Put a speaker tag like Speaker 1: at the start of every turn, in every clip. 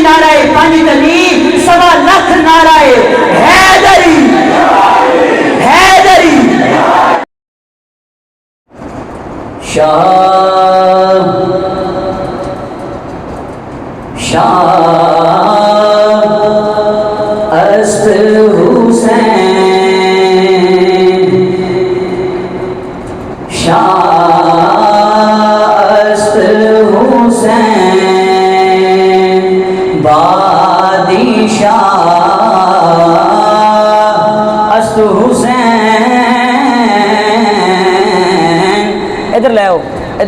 Speaker 1: نعرہ پنج تنی سوا لکھ نعرہ حیدری حیدری شاہ شاہ است حسین شاہ است حسین بادی شاہ است حسین. ادھر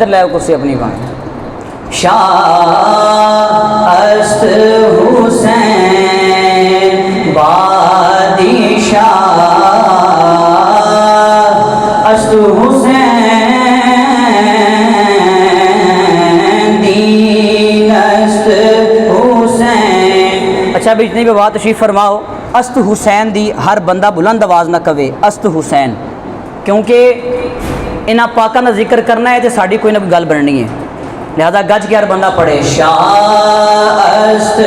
Speaker 1: لے آؤ کرسی اپنی بات. شاہ است حسین بادی شاہ است حسین دین است حسین. اچھا بھی اتنی بھی بات تشریف فرماؤ. است حسین دی ہر بندہ بلند آواز نہ کہے است حسین, کیونکہ انہاں پاکاں دا ذکر کرنا ہے تو ساڑی کوئی نہ کوئی گل بننی ہے, لہذا گج کے ہر بندہ پڑھے شاہ است.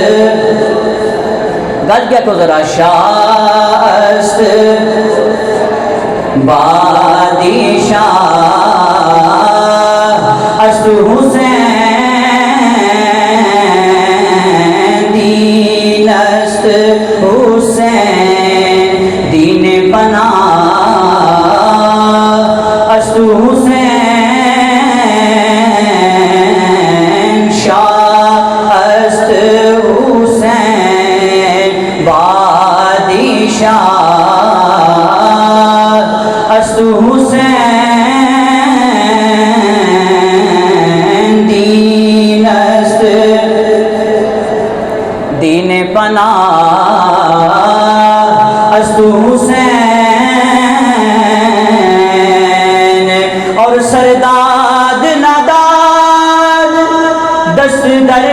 Speaker 1: گج کیا کو ذرا شاہ است بادی شاہ است حسین دین است حسین دین پناہ است حسین شاہ است حسین بادی شاہ است حسین دین است دین پناہ است حسین. اور سرداد ناداد دست در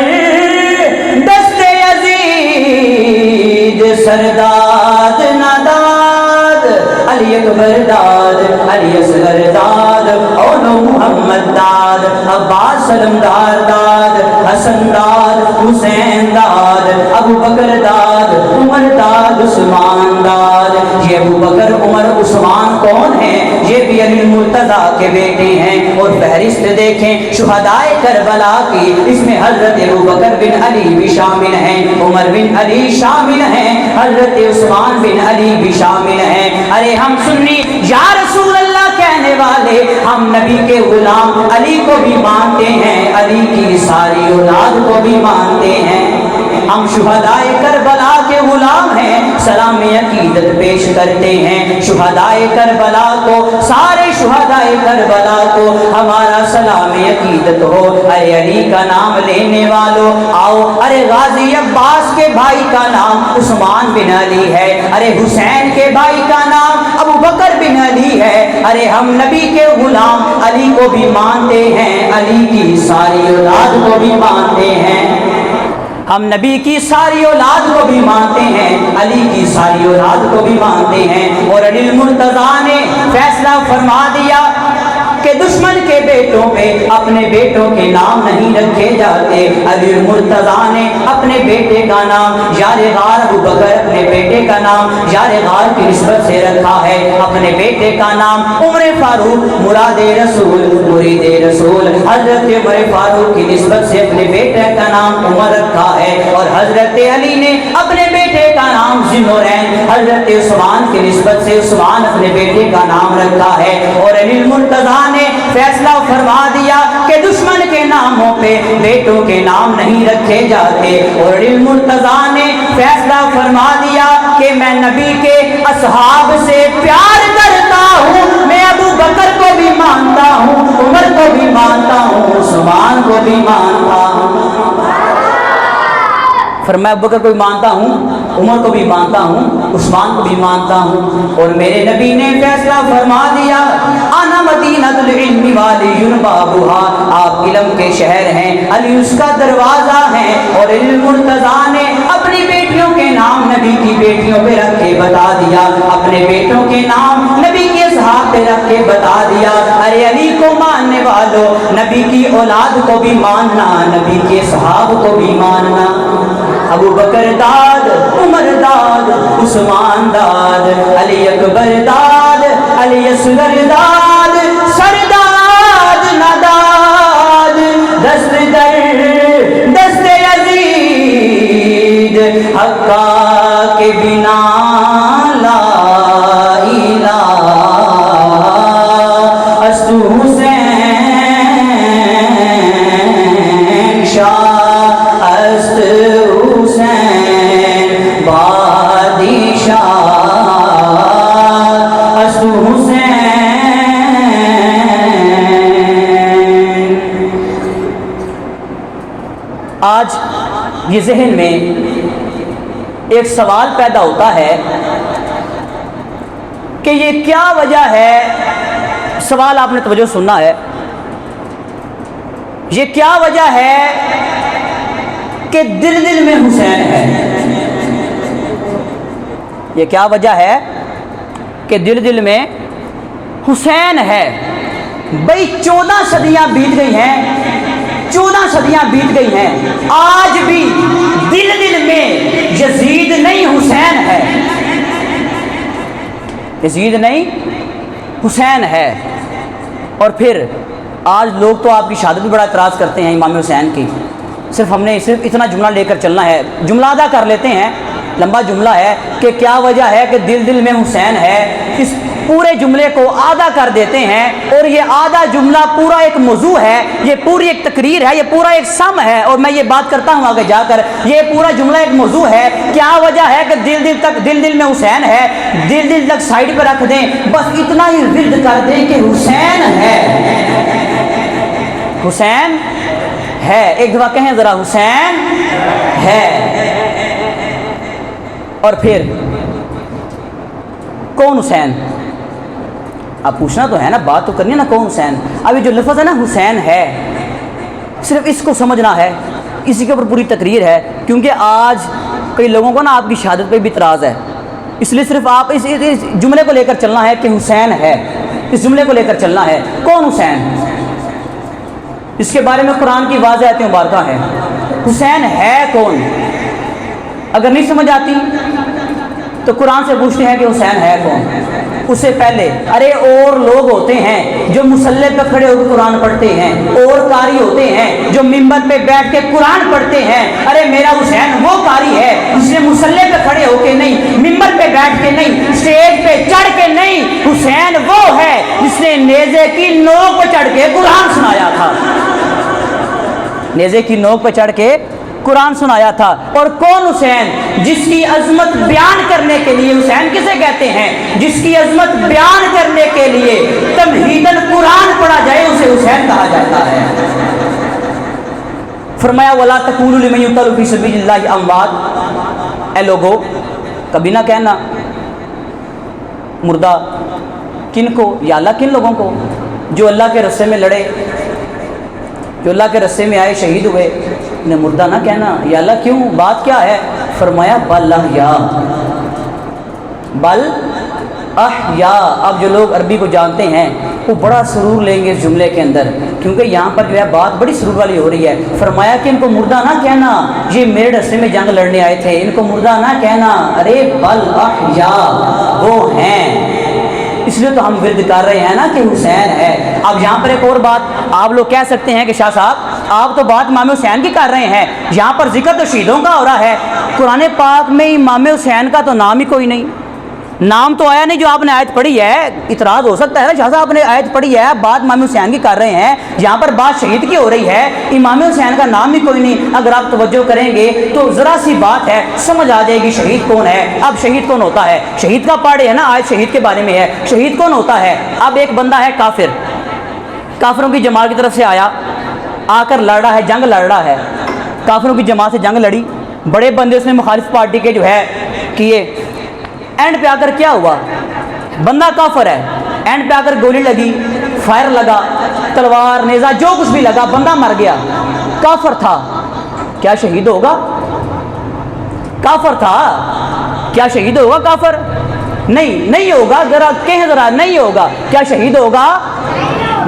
Speaker 1: دست یزید سرداد ناداد علی اکبر داد علی اصغر داد اولو محمد داد عباس سلمدار داد حسن داد حسین داد ابو بکر داد عمر داد عثمان داد. یہ ابو بکر عمر عثمان کون ہیں؟ یہ بھی علی مرتضیٰ کے بیٹے ہیں. اور فہرست دیکھیں شہدائے کربلا کی, اس میں حضرت ابو بکر بن علی بھی شامل ہیں, عمر بن علی شامل ہیں, حضرت عثمان بن علی بھی شامل ہیں. ارے ہم سنی یا رسول اللہ کہنے والے ہم نبی کے غلام علی کو بھی مانتے ہیں, علی کی ساری اولاد کو بھی مانتے ہیں. ہم شہدائے کربلا کے غلام ہیں, سلام عقیدت پیش کرتے ہیں شہدائے کربلا کو, سارے شہدائے کربلا کو ہمارا سلام عقیدت ہو. ارے علی کا نام لینے والوں آؤ, ارے غازی عباس کے بھائی کا نام عثمان بن علی ہے, ارے حسین کے بھائی کا نام ابو بکر بن علی ہے. ارے ہم نبی کے غلام علی کو بھی مانتے ہیں, علی کی ساری اولاد کو بھی مانتے ہیں. ہم نبی کی ساری اولاد کو بھی مانتے ہیں, علی کی ساری اولاد کو بھی مانتے ہیں. اور علی المرتضیٰ نے فیصلہ فرما دیا کہ دشمن کے بیٹوں پہ اپنے بیٹوں کے نام نہیں رکھے جاتے. علی المرتضیٰ نے اپنے بیٹے کا نام یار غار ابو بکر اپنے بیٹے کا نام یار غار کی نسبت سے رکھا ہے, اپنے بیٹے کا نام عمر فاروق مراد رسول مرید رسول حضرت عمر فاروق کی نسبت سے اپنے بیٹے کا نام عمر رکھا ہے. اور حضرت علی نے اپنے بیٹے کا نام ذوالنورین حضرت عثمان کی نسبت سے عثمان اپنے بیٹے کا نام رکھا ہے. اور علی المرتضیٰ نے فیصلہ فرما دیا کہ دشمن کے ناموں پہ بیٹوں کے نام نہیں رکھے جاتے. اور علی المرتضیٰ نے فیصلہ فرما دیا کہ میں نبی کے اصحاب سے پیار کرتا ہوں, میں ابو بکر کو بھی مانتا ہوں, عمر کو بھی مانتا ہوں, عثمان کو بھی مانتا ہوں. فرمایا ابو بکر کو بھی مانتا ہوں, عمر کو بھی مانتا ہوں, عثمان کو بھی مانتا ہوں. اور میرے نبی نے فیصلہ فرما دیا انا مدینۃ العلم والی بابھا, آپ علم کے شہر ہیں, علی اس کا دروازہ ہے. اور علی المرتضیٰ نے اپنی بیٹیوں کے نام نبی کی بیٹیوں پہ رکھ کے بتا دیا, اپنے بیٹوں کے نام نبی کے اصحاب پہ رکھ کے بتا دیا. ارے علی کو ماننے والوں نبی کی اولاد کو بھی ماننا, نبی کے اصحاب کو بھی ماننا. ابو بکر داد، عمر داد، عثمان داد، علی اکبر داد، علی اصغر داد، سرداد نداد، دست در دست یزید، حقا کے بنا لا الہ استو حسین شاہ است حسین بادشاہ است حسین۔ آج یہ ذہن میں ایک سوال پیدا ہوتا ہے کہ یہ کیا وجہ ہے، سوال آپ نے توجہ سننا ہے، یہ کیا وجہ ہے کہ دل دل میں حسین ہے؟ یہ کیا وجہ ہے کہ دل دل میں حسین ہے؟ بھئی 14 صدیاں بیت گئی ہیں، 14 صدیاں بیت گئی ہیں، آج بھی دل دل میں یزید نہیں حسین ہے، یزید نہیں حسین ہے۔ اور پھر آج لوگ تو آپ کی شہادت بھی بڑا اعتراض کرتے ہیں امام حسین کی، صرف ہم نے صرف اتنا جملہ لے کر چلنا ہے، جملہ ادا کر لیتے ہیں، لمبا جملہ ہے کہ کیا وجہ ہے کہ دل دل میں حسین ہے، اس پورے جملے کو آدھا کر دیتے ہیں، اور یہ آدھا جملہ پورا ایک موضوع ہے، یہ پوری ایک تقریر ہے، یہ پورا ایک سم ہے، اور میں یہ بات کرتا ہوں آگے جا کر، یہ پورا جملہ ایک موضوع ہے۔ کیا وجہ ہے کہ دل دل تک دل دل میں حسین ہے، دل دل تک سائڈ پہ رکھ دیں، بس اتنا ہی ورد کر دیں کہ حسین ہے، حسین ہے، ایک دفعہ کہیں ذرا حسین ہے۔ اور پھر کون حسین؟ اب پوچھنا تو ہے نا، بات تو کرنی ہے نا، کون حسین؟ ابھی جو لفظ ہے نا حسین ہے، صرف اس کو سمجھنا ہے، اسی کے اوپر پوری تقریر ہے، کیونکہ آج کئی لوگوں کو نا آپ کی شہادت پہ بھی اعتراض ہے، اس لیے صرف آپ اس جملے کو لے کر چلنا ہے کہ حسین ہے، اس جملے کو لے کر چلنا ہے۔ کون حسین؟ اس کے بارے میں قرآن کی واضح آیتیں مبارکہ ہیں، حسین ہے کون؟ اگر نہیں سمجھ آتی تو قرآن سے پوچھتے ہیں کہ حسین ہے کون۔ اس سے پہلے ارے اور لوگ ہوتے ہیں جو مصلی پہ کھڑے ہو کے قرآن پڑھتے ہیں، اور قاری ہوتے ہیں جو ممبر پہ بیٹھ کے قرآن پڑھتے ہیں۔ ارے میرا حسین وہ قاری ہے جس نے مصلی پہ کھڑے ہو کے نہیں، ممبر پہ بیٹھ کے نہیں، اسٹیج پہ چڑھ کے نہیں، حسین وہ ہے جس نے نیزے کی نوک پہ چڑھ کے قرآن سنایا تھا، نیزے کی نوک پہ چڑھ کے قرآن سنایا تھا۔ اور کون حسین؟ جس کی عظمت بیان کرنے کے لیے، حسین کسے کہتے ہیں؟ جس کی عظمت بیان کرنے کے لیے تمہیداً قرآن پڑھا جائے اسے حسین کہا جاتا ہے۔ فرمایا وَلَا تَقُولُوا لِمَن يُقْتَلُ فِي سَبِيلِ اللَّهِ أَمْوَاتٌ، اے لوگو کبھی نہ کہنا مردہ، کن کو؟ یا اللہ کن لوگوں کو؟ جو اللہ کے راستے میں لڑے، جو اللہ کے راستے میں آئے، شہید ہوئے، انہیں مردہ نہ کہنا۔ یا اللہ کیوں؟ بات کیا ہے؟ فرمایا بل احیا، بل احیا۔ اب جو لوگ عربی کو جانتے ہیں وہ بڑا سرور لیں گے اس جملے کے اندر، کیونکہ یہاں پر جو ہے بات بڑی سرور والی ہو رہی ہے۔ فرمایا کہ ان کو مردہ نہ کہنا، یہ میرے راستے میں جنگ لڑنے آئے تھے، ان کو مردہ نہ کہنا۔ ارے بل احیا، وہ ہیں، اس لیے تو ہم ورد کر رہے ہیں نا کہ حسین ہے۔ اب یہاں پر ایک اور بات آپ لوگ کہہ سکتے ہیں کہ شاہ صاحب آپ تو بات امام حسین کی کر رہے ہیں، یہاں پر ذکر تو شہیدوں کا ہو رہا ہے، قرآن پاک میں امام حسین کا تو نام ہی کوئی نہیں، نام تو آیا نہیں جو آپ نے آیت پڑھی ہے۔ اعتراض ہو سکتا ہے نا شاہ صاحب آپ نے آیت پڑھی ہے، بات امام حسین کی کر رہے ہیں، یہاں پر بات شہید کی ہو رہی ہے، امام حسین کا نام ہی کوئی نہیں۔ اگر آپ توجہ کریں گے تو ذرا سی بات ہے، سمجھ آ جائے گی شہید کون ہے۔ اب شہید کون ہوتا ہے؟ شہید کا پاڑے ہے نا، آیت شہید کے بارے میں ہے، شہید کون ہوتا ہے؟ اب ایک بندہ ہے کافر، کافروں کی جماعت کی طرف سے آیا، آ کر لڑ رہا ہے، جنگ لڑ رہا ہے، کافروں کی جماعت سے جنگ لڑی، بڑے بندے اس نے مخالف پارٹی کے جو ہے کیے، اینڈ پہ آ کر کیا ہوا؟ بندہ کافر ہے، اینڈ پہ آ کر گولی لگی، فائر لگا، تلوار نیزہ جو کچھ بھی لگا، بندہ مر گیا، کافر تھا، کیا شہید ہوگا؟ کافر تھا، کیا شہید ہوگا کافر؟ نہیں ہوگا، ذرا کہیں ذرا، نہیں ہوگا، کیا شہید ہوگا؟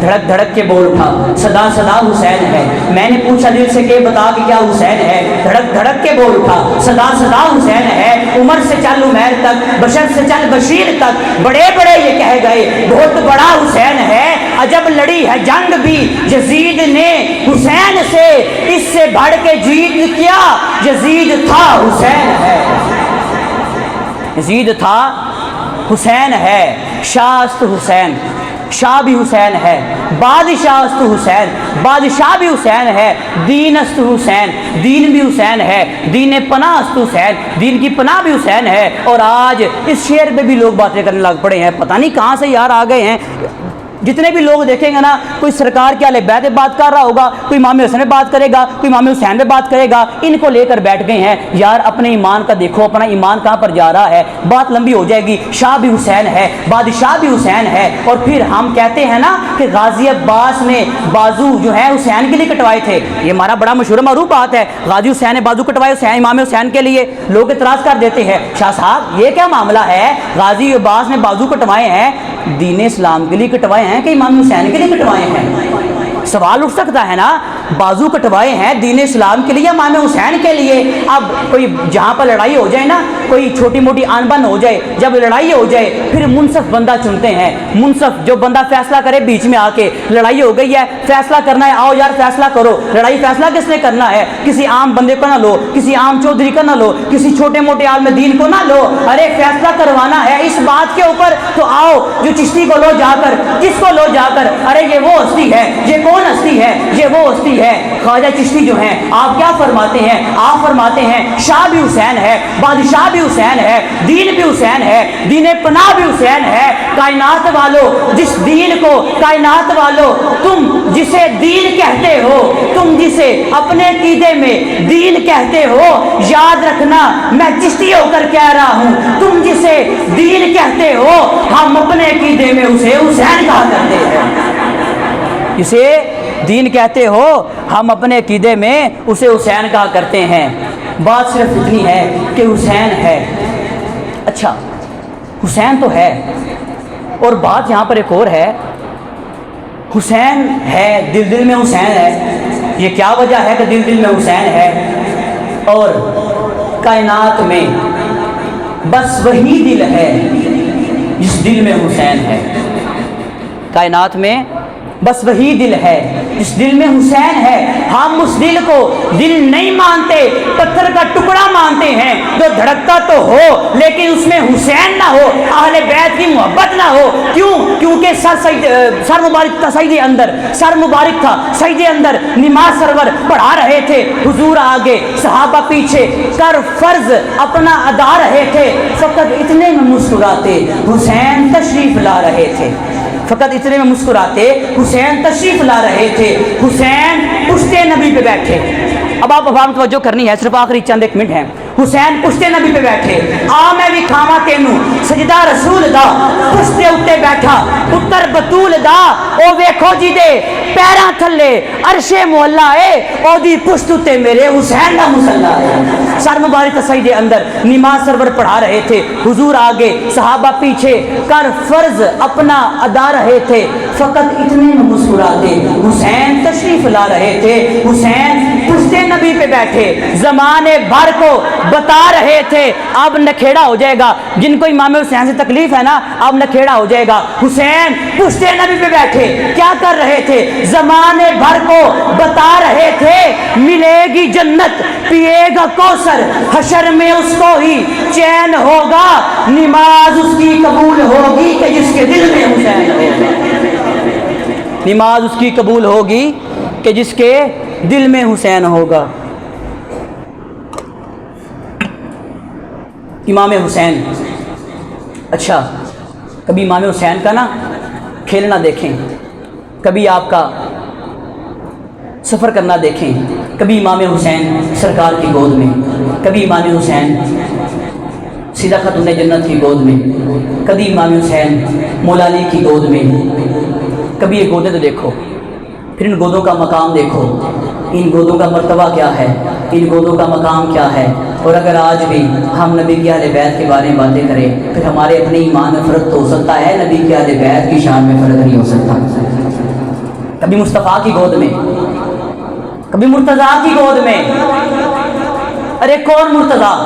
Speaker 1: دھڑک دھڑک کے بول اٹھا صدا صدا حسین ہے۔ میں نے پوچھا دل سے کہ بتا کہ کیا حسین ہے؟ دھڑک دھڑک کے بول اٹھا صدا صدا حسین ہے۔ عمر سے چل عمیر تک، بشر سے چل بشیر تک، بڑے بڑے یہ کہہ گئے بہت بڑا حسین ہے۔ عجب لڑی ہے جنگ بھی یزید نے حسین سے، اس سے بڑھ کے جیت کیا یزید تھا حسین ہے۔ یزید تھا حسین ہے، شاہ است حسین، شاہ بھی حسین ہے، بادشاہ است حسین، بادشاہ بھی حسین ہے، دین است حسین، دین بھی حسین ہے، دین پناہ است حسین، دین کی پناہ بھی حسین ہے۔ اور آج اس شعر پہ بھی لوگ باتیں کرنے لگ پڑے ہیں، پتہ نہیں کہاں سے یار آ گئے ہیں۔ جتنے بھی لوگ دیکھیں گے نا، کوئی سرکار کے اہل بیت پہ بات کر رہا ہوگا، کوئی امام حسن پہ بات کرے گا، کوئی امام حسین پہ بات کرے گا، ان کو لے کر بیٹھ گئے ہیں۔ یار اپنے ایمان کا دیکھو، اپنا ایمان کہاں پر جا رہا ہے، بات لمبی ہو جائے گی۔ شاہ بھی حسین ہے، بادشاہ بھی حسین ہے، اور پھر ہم کہتے ہیں نا کہ غازی عباس نے بازو جو ہے حسین کے لیے کٹوائے تھے، یہ ہمارا بڑا مشہور معروف بات ہے، غازی حسین نے بازو کٹوائے حسین امام حسین کے لیے۔ لوگ اعتراض کر دیتے ہیں شاہ صاحب یہ کیا معاملہ ہے، غازی عباس نے بازو کٹوائے ہیں دین اسلام کے لیے کٹوائے ہیں کہ امام حسین کے لیے کٹوائے ہیں؟ سوال اٹھ سکتا ہے نا، بازو کٹوائے ہیں دین اسلام کے لیے یا امام حسین کے لیے؟ اب کوئی جہاں پر لڑائی ہو جائے نا، کوئی چھوٹی موٹی آن بن ہو جائے، جب لڑائی ہو جائے پھر منصف بندہ چنتے ہیں، منصف جو بندہ فیصلہ کرے بیچ میں آ کے، لڑائی ہو گئی ہے فیصلہ کرنا ہے، آؤ یار فیصلہ کرو۔ لڑائی فیصلہ کس نے کرنا ہے؟ کسی عام بندے کو نہ لو، کسی عام چودھری کا نہ لو، کسی چھوٹے موٹے عالم دین کو نہ لو، ارے فیصلہ کروانا ہے اس بات کے اوپر تو آؤ جو چشتی کو لو جا کر، جس کو لو جا کر، ارے یہ وہ ہستی ہے، یہ کون ہستی ہے؟ یہ وہ ہستی ہے خواجہ چشتی جو ہیں۔ آپ کیا فرماتے ہیں؟ آپ فرماتے ہیں شاہ بھی حسین ہے، بادشاہ بھی حسین ہے، دین بھی حسین ہے، دین پناہ بھی حسین ہے۔ کائنات والو جس دین کو، کائنات والو تم جسے دین کہتے ہو، تم جسے اپنے عقیدے میں دین کہتے ہو، یاد رکھنا میں چشتی ہو کر کہہ رہا ہوں، تم جسے دین کہتے ہو ہم اپنے عقیدے میں اسے حسین کہا کرتے ہیں۔ اسے دین کہتے ہو ہم اپنے عقیدے میں اسے حسین کہا کرتے ہیں۔ بات صرف اتنی ہے کہ حسین ہے، اچھا حسین تو ہے، اور بات یہاں پر ایک اور ہے، حسین ہے دل دل میں حسین ہے، یہ کیا وجہ ہے کہ دل دل میں حسین ہے؟ اور کائنات میں بس وہی دل ہے جس دل میں حسین ہے، کائنات میں بس وہی دل ہے جس دل میں حسین ہے۔ ہم اس دل کو دل نہیں مانتے، پتھر کا ٹکڑا مانتے ہیں جو دھڑکتا تو ہو لیکن اس میں حسین نہ ہو، اہل بیت کی محبت نہ ہو۔ کیوں؟ کیونکہ سر مبارک تھا سجدے اندر، سر مبارک تھا سجدے اندر، نماز سرور پڑھا رہے تھے، حضور آگے صحابہ پیچھے، کر فرض اپنا ادا رہے تھے، فقط اتنے میں مسکراتے حسین تشریف لا رہے تھے، فقط اتنے میں مسکراتے حسین تشریف لا رہے تھے، حسین پشت نبی پہ بیٹھے۔ اب آپ عوام توجہ کرنی ہے، صرف آخری چند ایک منٹ ہیں۔ حسین پشت نبی پہ بیٹھے، آ میں بھی کھاواں تینوں سجدہ رسول دا، پشتے اتے بیٹھا پتر بطول دا، او ویکھو جی دے پیراں تھلے عرش مولا اے، او دی پشت اتے میرے حسین دا مصلا ہے۔ سر مبارک سجدے اندر، نماز سرور پڑھا رہے تھے، حضور آگے صحابہ پیچھے، کر فرض اپنا ادا رہے تھے، فقط اتنے میں مسکراتے حسین تشریف لا رہے تھے، حسین پشت نبی پہ بیٹھے، زمانے بھر کو بتا رہے تھے۔ اب نکھیڑا ہو جائے گا جن کو امام حسین سے تکلیف ہے نا، اب نکھیڑا ہو جائے گا۔ حسین پشت نبی پہ بیٹھے کیا کر رہے تھے؟ زمانے بھر کو بتا رہے تھے ملے گی جنت، پیے گا کوثر، حشر میں اس کو ہی چین ہوگا، نماز اس کی قبول ہوگی کہ جس کے دل میں حسین ہوگا، نماز اس کی قبول ہوگی کہ جس کے دل میں حسین ہوگا۔ امام حسین، اچھا کبھی امام حسین کا نا کھیلنا دیکھیں، کبھی آپ کا سفر کرنا دیکھیں، کبھی امام حسین سرکار کی گود میں، کبھی امام حسین سیدہ خاتون جنت کی گود میں، کبھی امام حسین مولا علی کی گود میں، کبھی یہ گودیں تو دیکھو، پھر ان گودوں کا مقام دیکھو، ان گودوں کا مرتبہ کیا ہے، ان گودوں کا مقام کیا ہے۔ اور اگر آج بھی ہم نبی کی اہل بیت کے بارے میں باتیں کریں پھر ہمارے اپنے ایمان میں فرق تو ہو سکتا ہے، نبی کی اہل بیت کی شان میں فرق نہیں ہو سکتا۔ کبھی مصطفیٰ کی گود میں، کبھی مرتضیٰ کی گود میں. ارے کون مرتضیٰ؟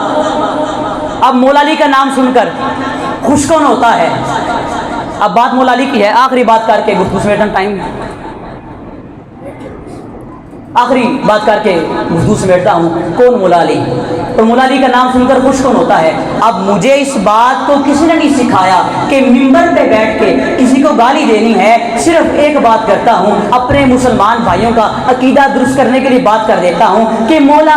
Speaker 1: اب مولا علی کا نام سن کر خوش کون ہوتا ہے؟ اب بات مولا علی کی ہے. آخری بات کر کے گفتگو سمیٹنا ٹائم، آخری بات کر کے گفتگو سمیٹتا ہوں. کون مولا علی؟ اور مولا علی کا نام سن کر خوش کون ہوتا ہے؟ اب مجھے اس بات کو کسی نے نہیں سکھایا کہ ممبر پہ بیٹھ کے کسی کو گالی دینی ہے. صرف ایک بات کرتا ہوں، اپنے مسلمان بھائیوں کا عقیدہ درست کرنے کے لیے بات کر دیتا ہوں کہ مولا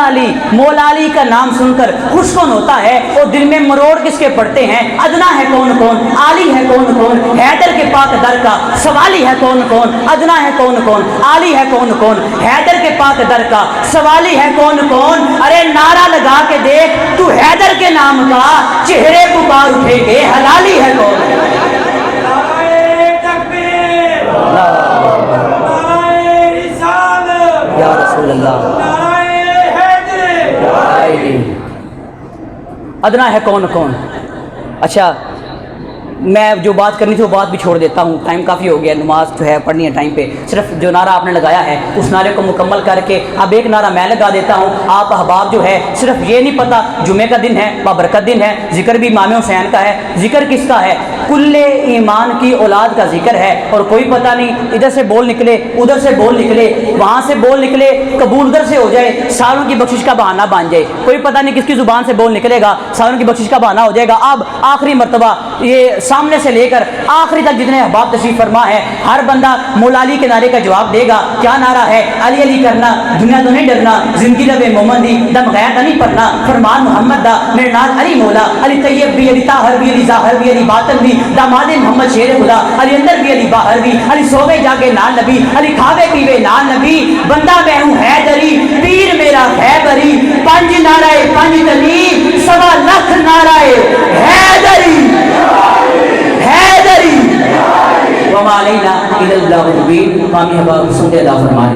Speaker 1: علی کا نام سن کر خوش کون ہوتا ہے؟ اور دل میں مروڑ کس کے پڑتے ہیں؟ ادنا ہے کون کون، علی ہے کون کون، حیدر کے پاک در کا سوالی ہے کون کون، ادنا ہے کون کون، علی ہے کون کون، حیدر کے پاک در کا سوالی ہے کون کون. ارے نعرہ لگا کے دیکھ، تو حیدر کے نام کا چہرے پکار اٹھے گے، حلالی ہے کون. یا رسول اللہ، ادنا ہے کون کون. اچھا میں جو بات کرنی تھی وہ بات بھی چھوڑ دیتا ہوں، ٹائم کافی ہو گیا، نماز جو ہے پڑھنی ہے ٹائم پہ. صرف جو نعرہ آپ نے لگایا ہے اس نعرے کو مکمل کر کے اب ایک نعرہ میں لگا دیتا ہوں. آپ احباب جو ہے صرف یہ نہیں پتہ جمعے کا دن ہے، بابرکت دن ہے، ذکر بھی امام حسین کا ہے. ذکر کس کا ہے؟ کل ایمان کی اولاد کا ذکر ہے. اور کوئی پتہ نہیں ادھر سے بول نکلے، ادھر سے بول نکلے، وہاں سے بول نکلے، قبول ادھر سے ہو جائے، سالوں کی بخشش کا بہانہ بن جائے. کوئی پتہ نہیں کس کی زبان سے بول نکلے گا، سالوں کی بخشش کا بہانہ ہو جائے گا. اب آخری مرتبہ یہ سامنے سے لے کر آخری تک جتنے احباب تشریف فرما ہے، ہر بندہ مولا علی کے نعرے کا جواب دے گا. کیا نعرہ ہے؟ علی علی کرنا، دنیا تو نہیں ڈرنا، زندگی لبے مومن دی، دم غیر کا نہیں پڑھنا، فرمان محمد دا، میرے ناز علی مولا، علی طیب بھی، علی طاہر بھی، علی ظاہر بھی، علی باطن بھی، داماد محمد شیر خدا، علی اندر بھی، علی باہر بھی، علی سوے جاگے نال نبی، علی کھاوے پیوے نال نبی. بندہ میں ہوں حیدری، پیر میرا خیبری، پنج نعرہ پنج تنی، سوا لکھ نعرہ حیدری حیدری. وما علینا الا البلاغ المبین. کامیاب سنتے اللہ فرمائے.